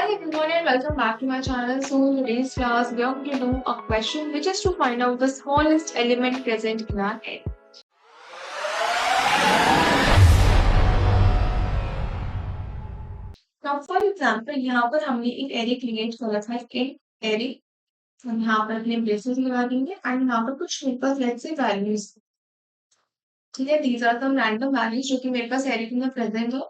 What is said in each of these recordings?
Hi everyone and welcome back to my channel. So in today's class we are going to do a question which is to find out the smallest element present in our array. Now for example यहाँ पर हमने एक array create कर रखा है एक array हम यहाँ पर अपने braces लगा देंगे and यहाँ पर कुछ मेरे पास let's say values ठीक है these are some random values जो कि मेरे पास array के अंदर present है.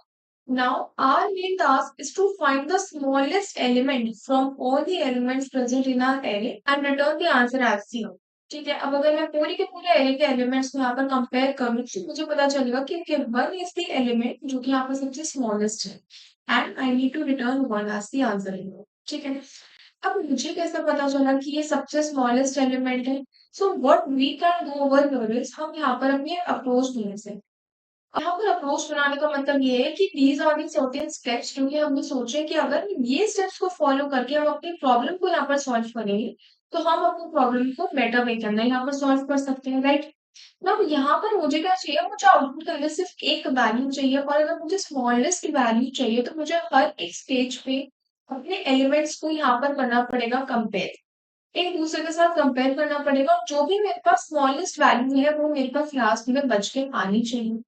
Now our main task is to find the smallest element from all the elements present in our array and return the answer as zero. ठीक है. अब अगर मैं पूरे के पूरे एरे के एलिमेंट्स को यहाँ पर कंपेयर करूँ तो मुझे पता चलेगा कि वन इज द एलिमेंट जो कि यहाँ पर सबसे स्मॉलेस्ट है and I need to return one as the answer. ठीक है. अब मुझे कैसे पता चला कि ये सबसे स्मॉलेस्ट एलिमेंट है? So what we can do over here is हम यहाँ पर अपने अप्रोच देने से यहाँ पर अप्रोच बनाने का मतलब ये है कि these are the certain steps क्योंकि हमने सोचे कि अगर ये स्टेप्स को फॉलो करके हम अपनी प्रॉब्लम को यहाँ पर सॉल्व करेंगे तो हम अपनी प्रॉब्लम को बेटर वे के अंदर यहाँ पर सॉल्व कर सकते हैं. राइट. अब यहाँ पर मुझे क्या चाहिए? मुझे आउटपुट के अंदर सिर्फ एक वैल्यू चाहिए और अगर मुझे स्मॉलेस्ट वैल्यू चाहिए तो मुझे हर एक स्टेज पे अपने एलिमेंट्स को यहाँ पर करना पड़ेगा कंपेयर. एक दूसरे के साथ कंपेयर करना पड़ेगा और जो भी मेरे पास स्मॉलेस्ट वैल्यू है वो मेरे पास लास्ट में बच के आनी चाहिए.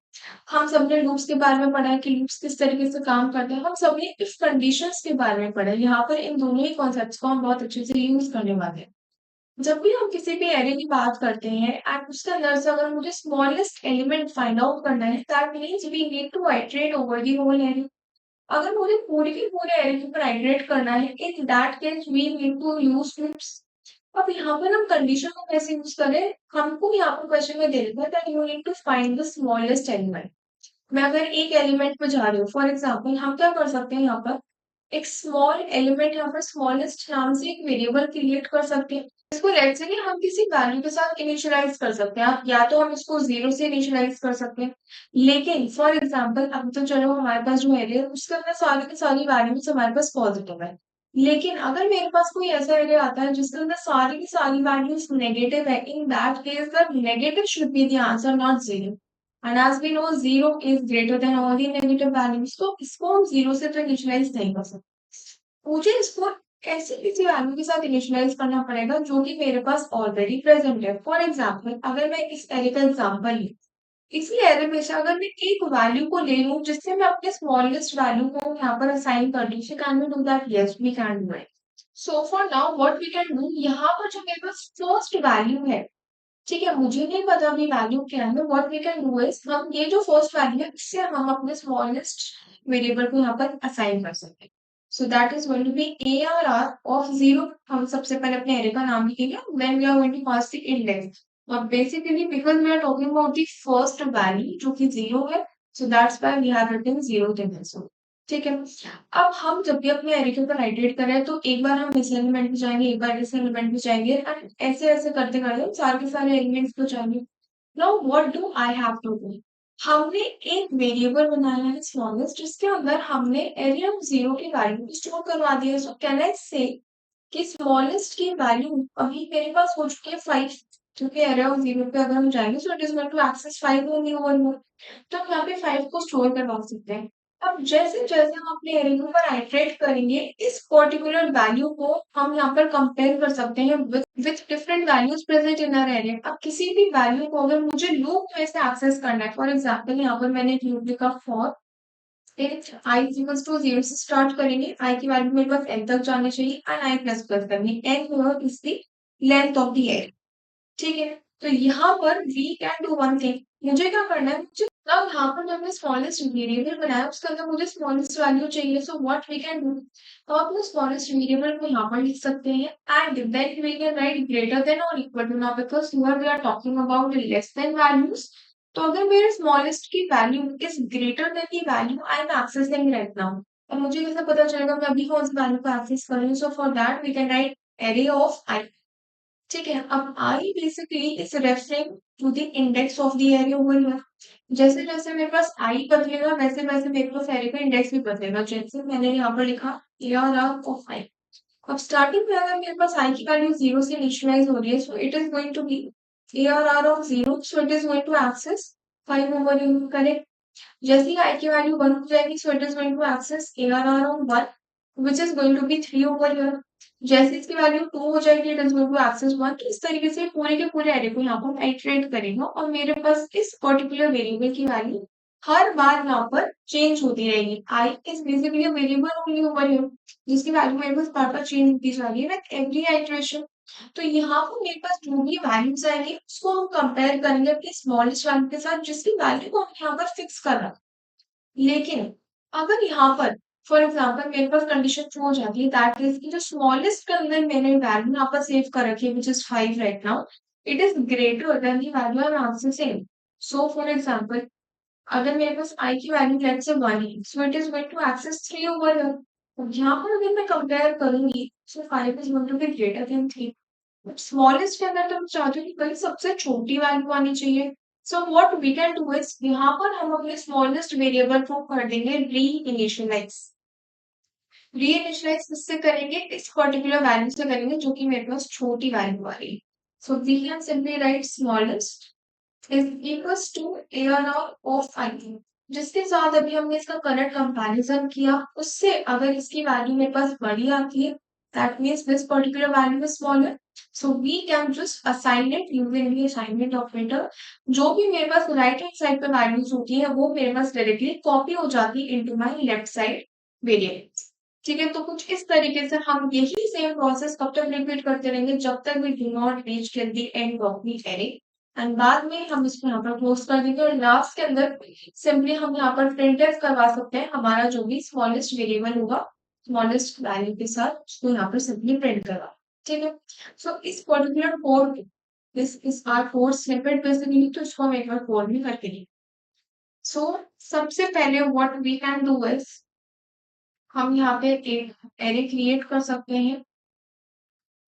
हम सबने लूप्स के बारे में पढ़ा है कि लूप्स किस तरीके से काम करते हैं. हम सबने इफ कंडीशंस के बारे में पढ़ा है. यहाँ पर इन दोनों ही कॉन्सेप्ट्स को हम बहुत अच्छे से यूज करने वाले हैं. जब भी हम किसी भी एरे की बात करते हैं एंड उसके अंदर से अगर मुझे स्मॉलेस्ट एलिमेंट फाइंड आउट करना है that means we need to iterate over the whole array. अगर मुझे पूरे के पूरे एरे के ऊपर आइटरेट करना है in that case we need to use loops. अब यहाँ पर हम कंडीशन को कैसे यूज करें? हमको यहाँ पर क्वेश्चन में दे देता है that you need to find the smallest element. मैं अगर एक एलिमेंट पे जा रही हूँ फॉर एग्जाम्पल हम क्या कर सकते हैं यहाँ पर एक स्मॉल एलिमेंट यहाँ पर स्मॉलेस्ट नाम से एक वेरिएबल क्रिएट कर सकते हैं. इसको लेट्स से हम किसी वैल्यू के साथ इनिशियलाइज कर सकते हैं. आप या तो हम इसको जीरो से इनिशियलाइज कर सकते हैं लेकिन फॉर एग्जाम्पल अब तो चलो हमारे पास जो एरे है उसके अंदर सारी की सारी वैल्यूज हमारे पास पॉजिटिव है. लेकिन अगर मेरे पास कोई ऐसा एरे आता है जिसके अंदर सारी की सारी वैल्यूज नेगेटिव है in that case the negative should be the answer not zero. And as we know, 0 is greater than all the negative values. तो इसको हम 0 से तो इनिशियलाइज नहीं कर सकते. मुझे इसको ऐसी किसी वैल्यू के साथ इनिशियलाइज करना पड़ेगा जो कि मेरे पास ऑलरेडी प्रेजेंट है. फॉर एग्जाम्पल अगर मैं इस एरे का एग्जाम्पल लूँ इसी एरे में से अगर मैं एक वैल्यू को ले लूँ जिससे मैं अपने स्मॉलेस्ट वैल्यू को यहाँ पर असाइन कर दूँ can we do that? Yes we can do it. So for now what we can do यहाँ पर जो मेरे पास फर्स्ट वैल्यू है ठीक है मुझे नहीं पता अभी वैल्यू क्या है. What we can do is हम ये जो फर्स्ट वैल्यू है इससे हम अपने स्मॉलेस्ट वेरिएबल को यहाँ पर असाइन कर सकते हैं. So that is going to be A R R of zero. हम सबसे पहले अपने एरे का नाम लिखेंगे then we are going to pass the index. और basically because we are talking about the first value जो कि जीरो है so that's why we have written zero in. ठीक है. अब हम जब भी अपने एरे के ऊपर आइटरेट करें तो एक बार हम इस एलिमेंट में जाएंगे एक बार इस एलिमेंट में जाएंगे एंड ऐसे ऐसे करते करते हम सारे के सारे एलिमेंट्स को जाएंगे. Now what do I have to do? हमने एक वेरिएबल बनाया है स्मॉलेस्ट जिसके अंदर हमने एरे ऑफ जीरो की वैल्यू को स्टोर करवा दिया है. सो कैन आई से कि स्मॉलेस्ट की वैल्यू अभी मेरे पास हो चुकी है 5 क्योंकि एरे ऑफ जीरो पे अगर हम जाएंगे so it is going to access 5 only over more. तो हम यहाँ पे 5 को स्टोर करवा सकते हैं. अब जैसे जैसे हम अपने एरे के ऊपर आइटरेट करेंगे इस पर्टिकुलर वैल्यू को हम यहाँ पर कंपेयर कर सकते हैं with different values present in our array. अब किसी भी वैल्यू को अगर मुझे लूप में से एक्सेस करना है फॉर एग्जाम्पल यहाँ पर मैंने एक लूप लिखा for I equals to zero से स्टार्ट करेंगे. आई की वैल्यू मेरे पास एन तक जानी चाहिए एंड आई प्लस प्लस करनी N is the length of the array. ठीक है. तो यहाँ पर we can do one thing. मुझे क्या करना है मुझे अब यहाँ पर जो हमने स्मॉलेस्ट वेरिएबल बनाया उसके अंदर मुझे स्मॉलेस्ट वैल्यू चाहिए. So what we can do तो अपने स्मॉलेस्ट वेरिएबल को यहाँ पर लिख सकते हैं and then we can write greater than और equal to. Now because here we are talking about less than values तो अगर मेरे स्मॉलेस्ट की value is greater than the value I am accessing right now. अब मुझे कैसे पता चलेगा मैं अभी कौन सी वैल्यू को एक्सेस कर रही हूँ? So for that we can write array of I. ठीक है. अब I basically is referring to the index of the array over here. जैसे जैसे मेरे पास आई बदलेगा वैसे वैसे मेरे पास एरे का इंडेक्स भी बदलेगा. जैसे मैंने यहाँ पर लिखा ए आर आर ऑफ आई. अब स्टार्टिंग में अगर मेरे पास आई की वैल्यू जीरो से इनिशियलाइज हो रही है so it is going to be A R R of zero. So it is going to access 5 over you. Correct. जैसे ही आई की वैल्यू 1 हो जाएगी so it is going to access A R R of 1 which is going to be 3 over here. जैसे इसकी value 2 हो जाएगी, it is going to access 1। तो इस तरीके से पूरे के पूरे एरे को यहाँ पर आइटरेट करेगा और मेरे पास इस पर्टिकुलर वेरिएबल की वैल्यू हर बार यहाँ पर चेंज होती रहेगी। I is basically variable only over here, जिसकी वैल्यू मेरे पास बार बार चेंज होती जा रही है विद एवरी आइटरेशन। तो यहाँ पर मेरे पास जो भी वैल्यूज आएंगे उसको हम कंपेयर करेंगे अपनी स्मॉलेस्ट वैल्यू के साथ, जिसकी वैल्यू को हम यहाँ पर फिक्स कर रहा है। लेकिन अगर यहाँ पर फॉर एग्जाम्पल मेरे पास कंडीशन ट्रू हो जाती है, दैट इज की जो स्मॉलेस्ट के अंदर मैंने वैल्यू यहाँ पर सेव कर रखी है which is 5 right now, it is greater then the value I M same. So for example अगर मेरे पास आई की वैल्यू लेट से 1 है, so it is going to access 3 over here. अब यहाँ पर अगर मैं कंपेयर करूंगी, so 5 is going to be greater than 3। Smallest के अंदर तो मैं चाहती हूँ कि भाई सबसे छोटी वैल्यू आनी चाहिए। So what we can do is, यहाँ पर हम अपने स्मॉलेस्ट वेरिएबल को कर देंगे री इनिशियलाइज। री इनिशियलाइज किससे करेंगे, इस पर्टिकुलर वैल्यू से करेंगे जो कि मेरे पास छोटी वैल्यू आ रही है। So we can simply write smallest is equals to arr of I, जिसके साथ अभी हमने इसका करंट कंपैरिजन किया, उससे अगर इसकी वैल्यू मेरे पास बड़ी आती है, that means this particular value is smaller. So we can just assign it using the assignment operator. जो भी मेरे पास राइट हैंड साइड पे वैल्यूज होती है वो मेरे पास डायरेक्टली कॉपी हो जाती है into my left side variables. ठीक है, तो कुछ इस तरीके से हम यही सेम प्रोसेस कब तक रिपीट करते रहेंगे, जब तक we do not reach till the end of the array. And बाद में हम इसको यहाँ पर क्लोज कर देंगे और लास्ट के अंदर सिंपली हम यहाँ पर प्रिंटफ करवा सकते हैं हमारा जो भी स्मॉलेस्ट वेरिएबल होगा स्मॉलेस्ट वैल्यू के साथ, उसको यहाँ पर सिंपली प्रिंट करवा। ठीक है, सो इस particular code, this is our code snippet basically, तो इसको हम एक बार कोड में करके देंगे। सो सबसे पहले what we can do is, हम यहाँ पे एक एरे क्रिएट कर सकते हैं।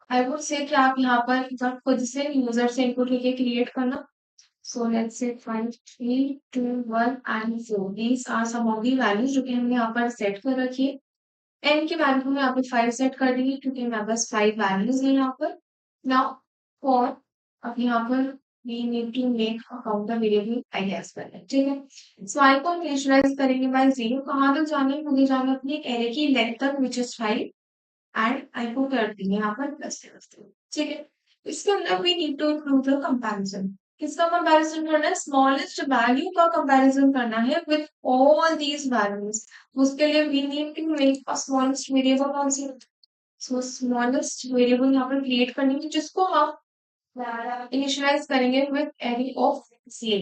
आई वुड से कि आप यहाँ पर खुद से यूजर से इनपुट लेके क्रिएट करना। So let's say 5, 3, 2, 1 and 4. These are some of the values जो कि हमने यहाँ पर सेट कर रखी है। n की वैल्यू में यहाँ पे 5 सेट कर देंगे क्योंकि मेरे पास 5 वैल्यूज है यहाँ पर। Now for अब यहाँ पर we need to make a counter variable I guess पहले, ठीक है। So I को इनिशियलाइज करेंगे बाय 0। कहाँ तक जाना है, मुझे जाना है अपनी एरे की लेंथ तक विच इज 5 एंड आई को कर देंगे यहाँ पर प्लस, ठीक है। इसके अंदर we need to include the comparison. किसका कंपैरिजन करना है, स्मॉलेस्ट वैल्यू का कंपैरिजन करना है विद ऑल दीज वैल्यूज। उसके लिए we need to make a smallest variable कौन सी, सो स्मॉलेस्ट वेरिएबल यहाँ पर क्रिएट करनी है जिसको हम इनिशियलाइज करेंगे विद एरे ऑफ 0।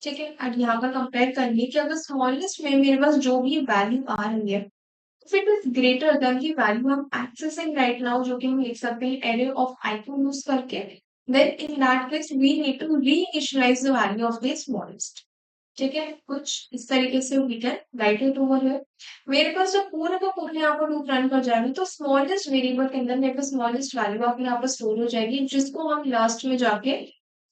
ठीक है, और यहाँ पर कंपेयर करेंगे कि अगर स्मॉलेस्ट में मेरे पास जो भी वैल्यू आ रही है, if it is greater than the value I'm accessing right now, जो कि हम लिख सकते हैं array of I को यूज करके, then in that case we need to reinitialize the value of the smallest। ठीक है, कुछ इस तरीके से we can write it over here। मेरे पास जब पूरा का पूरा यहाँ पर लूप रन कर जाएगी तो स्मॉलेस्ट वेरिएबल के अंदर मेरे पास स्मॉलेस्ट वैल्यू आपके यहाँ पर स्टोर हो जाएगी, जिसको हम लास्ट में जाके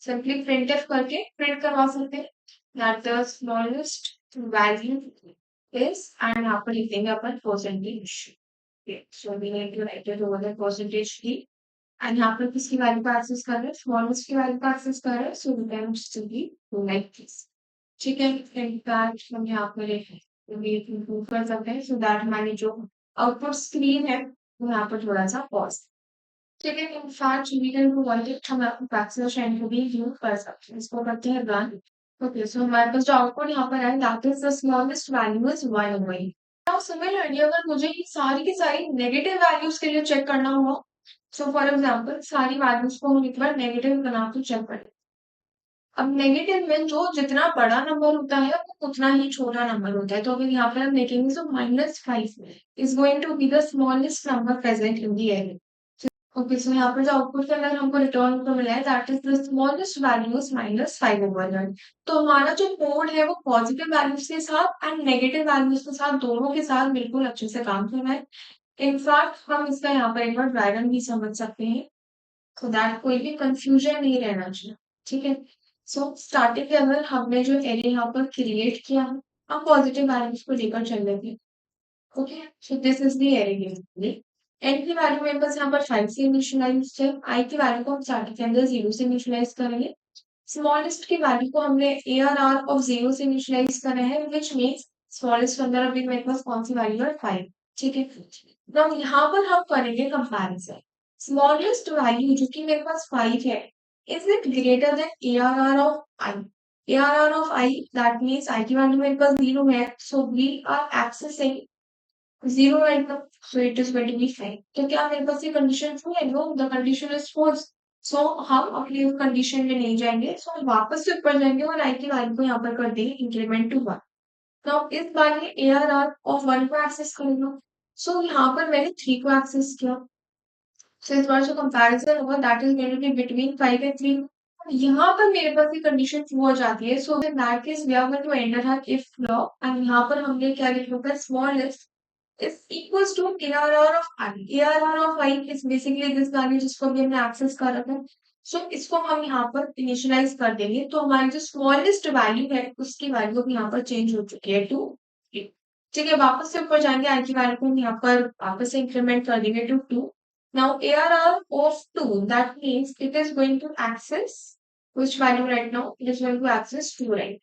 सिंपली printf करके प्रिंट करवा सकते हैं that the smallest value is, and यहाँ पर लिख देंगे अपन percentage. So we need to write it over the percentage D. And यहाँ पर किसकी वैल्यू को एक्सेस कर रहे हैं, स्मॉलेस्ट की वैल्यू को एक्सेस कर रहे हैं, so we can simply like this. ठीक है, इनफैक्ट हम यहाँ पर इम्प्रूव कर सकते हैं सो दैट हमारी जो आउटपुट स्क्रीन है वो यहाँ पर थोड़ा सा पॉज। ठीक है, in fact we can do one thing, हम बैकस्लैश शेन को भी यूज कर सकते हैं। इसको करते हैं रन। ओके, सो हमारे पास जो आउटपुट यहाँ पर है that is the smallest value is 1 over. Now similarly अगर मुझे ये सारी की सारी नेगेटिव वैल्यूज के लिए चेक करना हो, सो फॉर एग्जांपल सारी वैल्यूज को हम एक बार नेगेटिव बना के चेक करें। अब नेगेटिव में जो जितना बड़ा नंबर होता है वो उतना ही छोटा नंबर होता है, तो अगर यहाँ पर हम देखेंगे तो -5 is going to be the smallest number present in the array. Okay, so यहाँ पर जो आउटपुट के अंदर हमको रिटर्न को मिला है that is the smallest values -5 over 1। तो हमारा जो कोड है वो पॉजिटिव वैल्यूज के साथ एंड नेगेटिव वैल्यूज के साथ दोनों के साथ बिल्कुल अच्छे से काम कर रहा है। इनफैक्ट हम इसका यहाँ पर एक बार ड्राइवन भी समझ सकते हैं सो दैट कोई भी कंफ्यूजन नहीं रहना चाहिए। ठीक है, सो स्टार्टिंग के अंदर हमने जो एरे यहाँ पर क्रिएट किया है, हम पॉजिटिव वैल्यूज को लेकर चल रहे थे। Okay, so this is the array basically. N की वैल्यू मेरे पास यहाँ पर 5 से इनिशियलाइज है, आई की वैल्यू को हम स्टार्टिंग के अंदर 0 से इनिशियलाइज करेंगे। स्मॉलेस्ट की वैल्यू को हमने ARR ऑफ 0 से इनिशियलाइज करा है, विच मीन्स स्मॉलेस्ट के अंदर अभी मेरे पास कौन सी वैल्यू है 5। ठीक है, अब यहाँ पर हम करेंगे कंपैरिजन। स्मॉलेस्ट वैल्यू जो कि मेरे पास 5 है, is it greater than ARR of I? ARR of I, that means I की वैल्यू मेरे पास 0 है, so we are accessing 0 right now, so it is going to be 5. तो क्या मेरे पास ये कंडीशन ट्रू है? No, the condition is false. So हम अपनी कंडीशन में नहीं जाएंगे, सो हम वापस से ऊपर जाएंगे और आई की वैल्यू को यहाँ पर कर देंगे इंक्रीमेंट टू 1। तो इस बार ये ARR ऑफ 1 को एक्सेस करेगा। सो यहाँ पर मैंने 3 को एक्सेस किया। सो इस बार जो कंपैरिजन होगा that is going to be between 5 and 3। यहाँ पर मेरे पास ये कंडीशन ट्रू हो जाती है, so in that case we are going to enter her if law, and यहाँ पर हमने क्या लिखा होगा, smallest is equals to ARR of I. ARR of I is basically this value जिसको भी हमने एक्सेस कर रखा है। सो इसको हम यहाँ पर इनिशियलाइज कर देंगे, तो हमारी जो स्मॉलेस्ट वैल्यू है उसकी वैल्यू भी यहाँ पर चेंज हो चुकी है टू 3। ठीक है, वापस से ऊपर जाएंगे, आई की वैल्यू को हम यहाँ पर वापस से इंक्रीमेंट कर देंगे to 2। Now ARR of 2, that means it is going to access which value right now? It is going to access 2, right?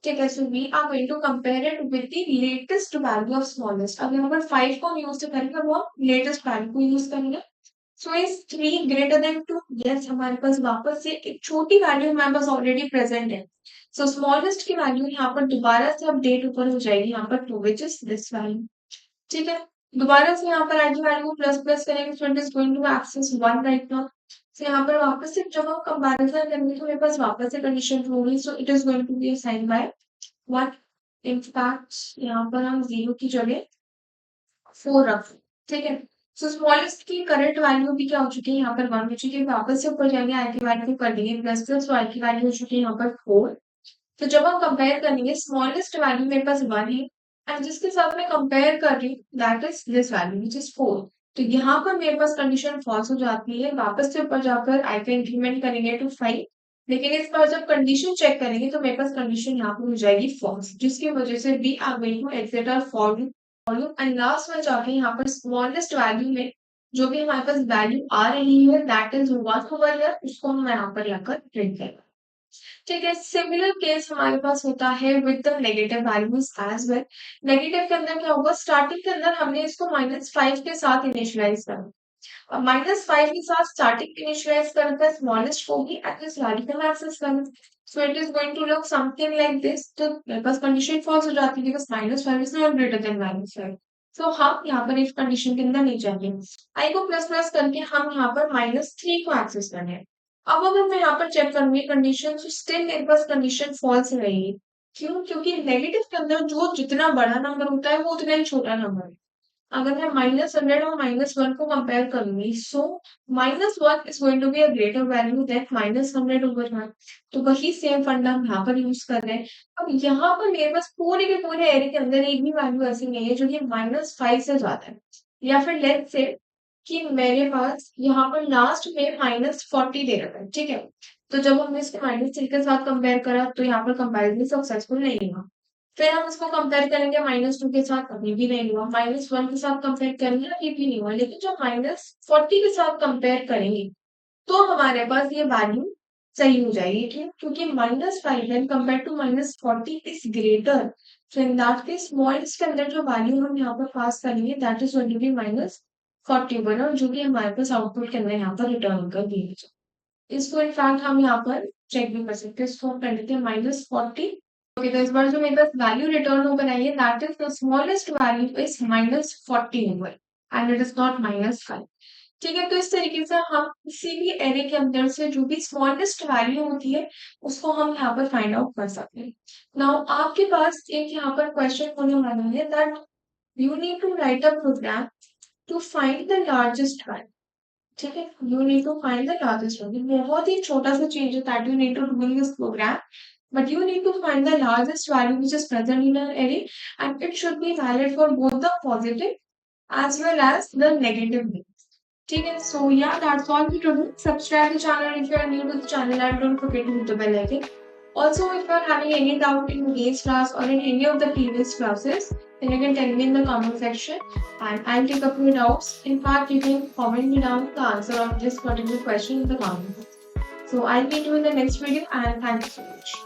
ठीक है, so we are going to compare it with the latest value of smallest. अब यहाँ पर 5 को use करेंगे, वो latest value को use करेंगे। So is 3 greater than 2? Yes, हमारे पास वापस से एक छोटी वैल्यू हमारे पास ऑलरेडी प्रेजेंट है। सो स्मॉलेस्ट की वैल्यू यहाँ पर दोबारा से अपडेट ऊपर हो जाएगी, यहाँ पर 2 विच इज दिस वैल्यू। ठीक है, दोबारा से यहाँ पर आई की वैल्यू को प्लस प्लस करेंगे, so it is going to access 1 right now. तो यहाँ पर वापस से जब हम कंपैरिजन करेंगे तो मेरे पास वापस से कंडीशन ट्रू होगी, so it is going to be assigned by 1। In fact यहाँ पर हम 0 की जगह 4 रख, ठीक है। सो स्मॉलेस्ट की करंट वैल्यू भी क्या हो चुकी है, यहाँ पर 1 हो चुकी है। वापस से ऊपर जाएंगे, आई की वैल्यू को कर देंगे प्लस प्लस, तो आई की वैल्यू हो चुकी है यहाँ पर 4। तो जब हम कंपेयर करेंगे, स्मॉलेस्ट वैल्यू मेरे पास 1 है, एंड जिसके साथ मैं कंपेयर कर रही हूँ that is this value which is 4। तो यहाँ पर मेरे पास कंडीशन फॉल्स हो जाती है। वापस से ऊपर जाकर आई का इंक्रीमेंट करेंगे टू 5, लेकिन इस बार जब कंडीशन चेक करेंगे तो मेरे पास कंडीशन यहाँ पर हो जाएगी फॉल्स, जिसकी वजह से we are going to exit our for loop, and last में जाके यहाँ पर स्मॉलेस्ट वैल्यू में जो भी हमारे पास वैल्यू आ रही है दैट इज 1 ओवर हियर, उसको हम यहाँ पर लाकर प्रिंट करेंगे। ठीक है, सिमिलर केस हमारे पास होता है with the negative values as well. Negative के अंदर क्या होगा, स्टार्टिंग के अंदर हमने इसको -5 के साथ इनिशियलाइज करना, और -5 के साथ स्टार्टिंग इनिशियलाइज करना है स्मॉलेस्ट को भी एट दिस वैल्यू को एक्सेस करना। So it is going to look something like this. तो मेरे पास कंडीशन फॉल्स हो जाती है because -5 is not greater than -5। So हम यहाँ पर इस कंडीशन के अंदर नहीं जाएंगे, आई को प्लस प्लस करके हम यहाँ पर -3 को एक्सेस करने हैं। अब अगर मैं यहाँ पर चेक करूंगी कंडीशन, तो स्टिल मेरे पास कंडीशन फॉल्स रहेगी। क्यों? क्योंकि नेगेटिव के अंदर जो जितना बड़ा नंबर होता है वो उतना ही छोटा नंबर है। अगर मैं -100 और -1 को कंपेयर करूंगी, so -1 is going to be a greater value than -100 over 1। तो वही सेम फंडा हम यहाँ पर यूज कर रहे हैं। अब यहाँ पर मेरे पास पूरे के पूरे एरे के अंदर एक भी वैल्यू ऐसी नहीं है जो कि -5 से ज्यादा है, या फिर लेट्स से कि मेरे पास यहाँ पर लास्ट में -40 दे रखा है, ठीक है। तो जब हमने इसको -3 के साथ कंपेयर करा तो यहाँ पर कंपैरिजन सक्सेसफुल नहीं हुआ। फिर हम इसको कंपेयर करेंगे -2 के साथ, अभी भी नहीं हुआ। -1 के साथ कंपेयर करेंगे, अभी भी नहीं हुआ। लेकिन जब -40 के साथ कंपेयर करेंगे तो हमारे पास ये वैल्यू सही हो जाएगी, क्यों? क्योंकि -5 when compare to -40 is greater. So in that case smallest के अंदर जो वैल्यू हम यहाँ पर पास करेंगे that is going to be -41, और जो भी हमारे पास आउटपुट के अंदर यहाँ पर रिटर्न कर दिया जाए। इसको इनफैक्ट हम यहाँ पर चेक भी कर सकते हैं। इसको हम कर लेते हैं -40। ओके, तो इस बार जो मेरे पास वैल्यू रिटर्न होकर आई है that is the smallest value is -40 over, and it is not -5। ठीक है, तो इस तरीके से हम किसी भी एरे के अंदर से जो भी स्मॉलेस्ट वैल्यू होती है उसको हम यहाँ पर फाइंड आउट कर सकते हैं। नाउ आपके पास एक यहाँ पर क्वेश्चन होने वाला है that you need to write a program to find the largest value. ठीक है, you need to find the largest value. बहुत ही छोटा सा चेंज है that you need to do in this program, but you need to find the largest value which is present in an array, and it should be valid for both the positive as well as the negative bits. ठीक है, so yeah, that's all for today. Subscribe the channel if you are new to the channel, and don't forget to hit the bell icon. Also, if you are having any doubt in today's class or in any of the previous classes, then you can tell me in the comment section and I'll take up your doubts. In fact, you can comment me down the answer of this particular question in the comment. So I'll meet you in the next video, and thank you so much.